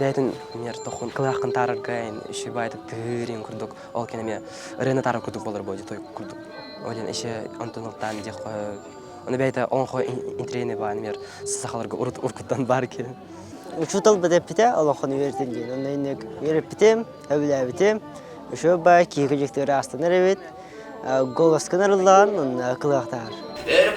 Дәйтін мер тоқын қылақын тарырғайын үші байтып түрен күрдік. Ол кенеме рені тарыр күрдік болыр бойды той күрдік. Олен іші антонылтан дек оны бәйті оңқы интерейне ба мер сақаларға ұрқыттан бар кен. Учутал бідеп біте, олықын өртін дейін. Оны енек өріп бітем, әбілі бітем. Үші бай кейгіліктері астыныр әбет. Голаскын арылдан, оны қылақтар.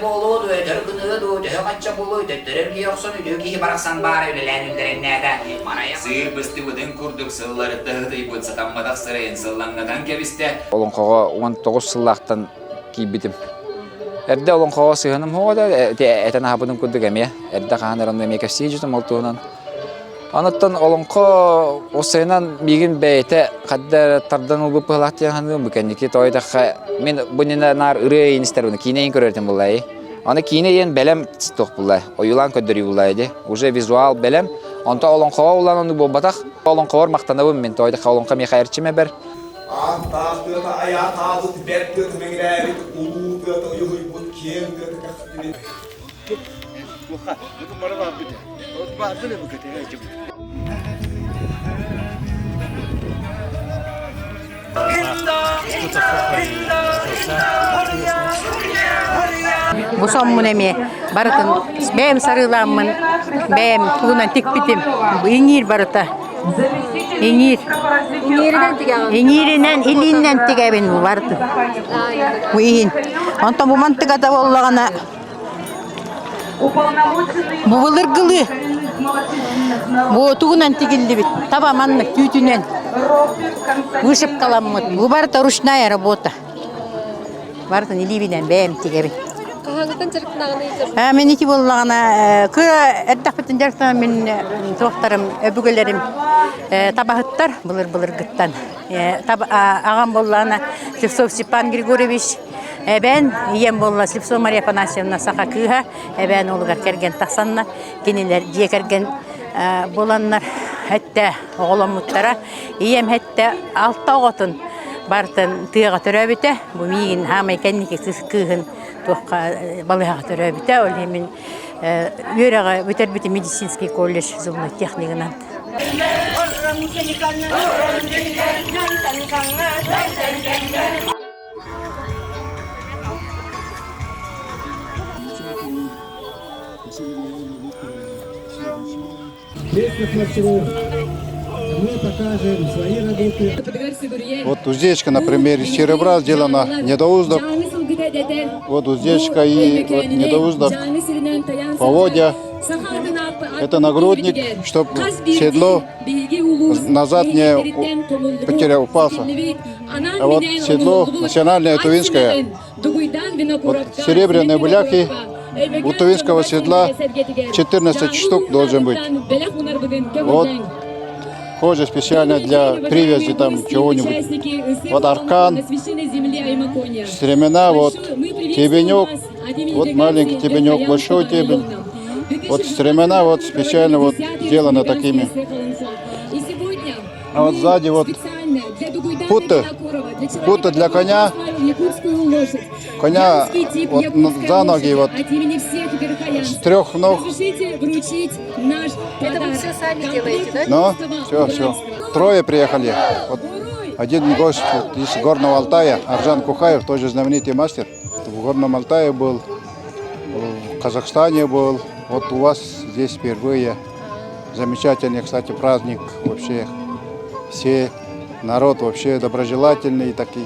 Boluydu, törgünüydü, höqatça boluydu, törümge yoxsun üdü ki baraqsan bar öylelen ülderennäde. Manaya sığır bıstı bıdın kurduk sılları tığıdı bıt satanmadaq sırayın sıllanğadan kebiste. Olonqağa 19 sılaqtan kiybitim. Erde olonqağa sığınım hoğda eten habıdım kurduk eme. Erde qahanlarında mekefsiye jutum oltuğunan. Anıttan olonqa o sayınan bigin beyte qaddar tardan ulup pıhlaq diyen hanım bükenniki toydaqa men bunina nar ırıyn ister bunu kineyin körertim bullay. Ana kineyin belem toq bullay. Oyulan ködürü bullaydı. Уже визуал belem. Anta olonqa ulan onu bobataq. Olonqa var maqtanabım men toydaqa olonqa me xayrçime ber. Antaqda ayağa tağdı bertdi mengrəri ulu da uyğun kiyem da. Waxa, bu mara var bir de. O bazı ne bu kötü Bu son munemi baratın benim sarılamın benim tuğunan tikpitim bu ingir barata ingir ingirinden ilinden tikabin bu baratın bu in ondan bu mantıkada ollağına bu bulurgılı bu tuğunan tikildi bit tabamanlık tütünen вышиб каламмыт. Bu barata ручная работа. Бартын иливинен бәм тигебин. Кахаңыттан жарықтағаны Мен iki боллағана кыра әддақпетін жарықтағаны мен тоқтарым, өбігелерім табағыттар бұлыр гыттан. Ағам боллағана Слепцов Степан Григорьевич, бән ием болла Слепцов Мария Панасьевна сақа кыға, бән олығар керген тақсанна, кенелер жие керген боланнар хәтті оғыламыттара. Ием хәтті алтта оғытын бартын тыға түрәбіті. Бұл мейгін хамай кәннеке күйгін тоққа балыға түрәбіті. Ол емін өреға өтербіті медицинский колледж зұлны техникынан. Мы покажем свои работы. Вот уздечка, например, из серебра сделана недоуздок. Вот уздечка и вот недоуздок, поводья. Это нагрудник, чтобы седло назад не потерял, упался. А вот седло национальное тувинское. Вот серебряные бляхи. У тувинского седла 14 штук должен быть. Вот кожа специально для привязи там чего-нибудь. Вот аркан, стремена, вот тебенек, вот маленький тебенек, большой тебень. Вот стремена вот специально вот сделаны такими. А вот сзади вот путы для коня. Коня вот за ноги вот с 3 ног. Это вы все сами делаете, да? Ну, все. Трое приехали. Вот один гость из Горного Алтая, Аржан Кухаев, тоже знаменитый мастер. В Горном Алтае был, в Казахстане был. Вот у вас здесь впервые. Замечательный, кстати, праздник вообще. Все народ вообще доброжелательный такой.